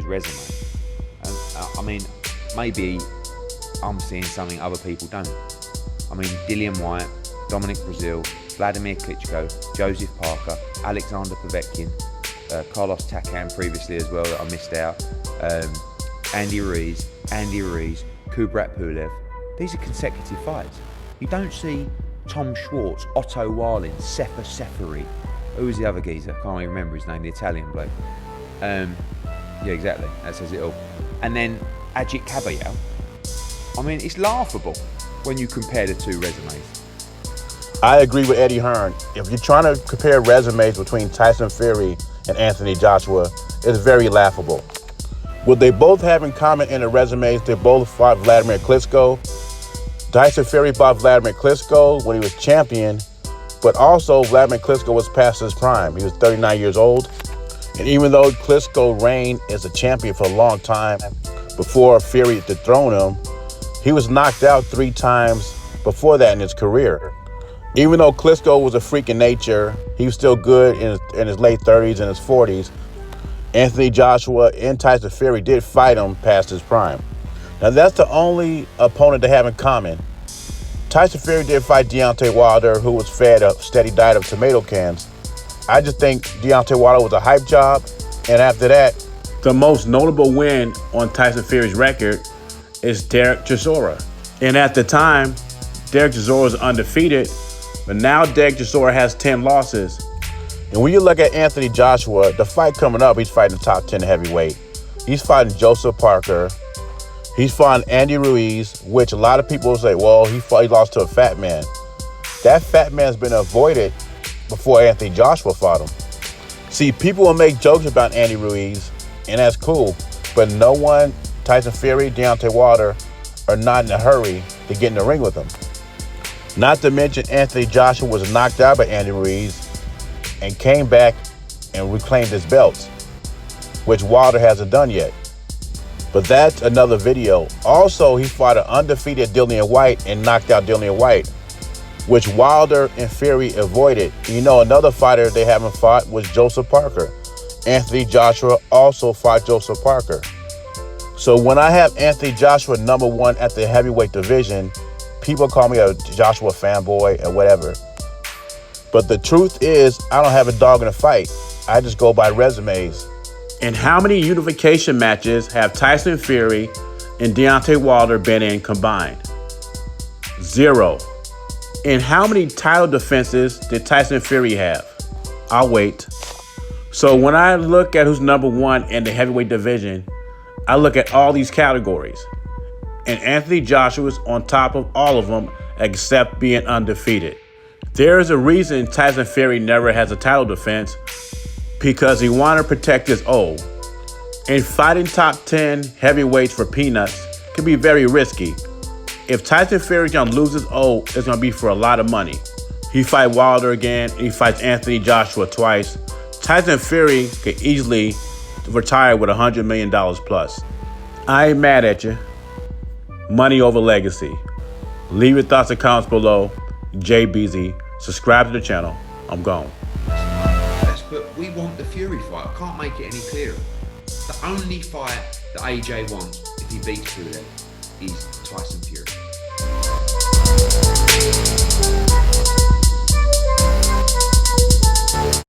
resume. And I mean, maybe I'm seeing something other people don't. I mean, Dillian Whyte, Dominic Brazil, Vladimir Klitschko, Joseph Parker, Alexander Povetkin, Carlos Takam previously as well that I missed out, Andy Ruiz, Kubrat Pulev. These are consecutive fights. You don't see Tom Schwartz, Otto Warlin, Sefa Seferi. Who was the other geezer? I can't even remember his name, the Italian bloke. Yeah, exactly, that says it all. And then Ajit Kabayel. I mean, it's laughable when you compare the two resumes. I agree with Eddie Hearn. If you're trying to compare resumes between Tyson Fury and Anthony Joshua, it's very laughable. What they both have in common in the resumes, they both fought Vladimir Klitschko. Tyson Fury fought Vladimir Klitschko when he was champion, but also Vladimir Klitschko was past his prime. He was 39 years old. And even though Klitschko reigned as a champion for a long time before Fury dethroned him, he was knocked out 3 times before that in his career. Even though Klitschko was a freak in nature, he was still good in his late 30s and his 40s. Anthony Joshua and Tyson Fury did fight him past his prime. Now that's the only opponent they have in common. Tyson Fury did fight Deontay Wilder, who was fed a steady diet of tomato cans. I just think Deontay Wilder was a hype job, and after that, the most notable win on Tyson Fury's record is Derek Chisora. And at the time, Derek Chisora was undefeated, but now Derek Chisora has 10 losses. And when you look at Anthony Joshua, the fight coming up, he's fighting the top 10 heavyweight. He's fighting Joseph Parker. He's fighting Andy Ruiz, which a lot of people will say, well, he lost to a fat man. That fat man's been avoided before Anthony Joshua fought him. See, people will make jokes about Andy Ruiz, and that's cool, but no one, Tyson Fury, Deontay Wilder, are not in a hurry to get in the ring with him. Not to mention Anthony Joshua was knocked out by Andy Ruiz and came back and reclaimed his belts, which Wilder hasn't done yet. But that's another video. Also, he fought an undefeated Dillian Whyte and knocked out Dillian Whyte, which Wilder and Fury avoided. You know, another fighter they haven't fought was Joseph Parker. Anthony Joshua also fought Joseph Parker. So when I have Anthony Joshua #1 at the heavyweight division, people call me a Joshua fanboy or whatever. But the truth is, I don't have a dog in the fight. I just go by resumes. And how many unification matches have Tyson Fury and Deontay Wilder been in combined? 0. And how many title defenses did Tyson Fury have? I'll wait. So when I look at who's #1 in the heavyweight division, I look at all these categories. And Anthony Joshua's on top of all of them except being undefeated. There is a reason Tyson Fury never has a title defense, because he wanted to protect his O. And fighting top 10 heavyweights for peanuts can be very risky. If Tyson Fury's gonna lose his O, it's gonna be for a lot of money. He fight Wilder again, and he fights Anthony Joshua twice. Tyson Fury could easily retire with $100 million plus. I ain't mad at you. Money over legacy. Leave your thoughts and comments below. JBZ. Subscribe to the channel. I'm gone. But we want the Fury fight. I can't make it any clearer. The only fight that AJ wants, if he beats Pulev, is Tyson Fury.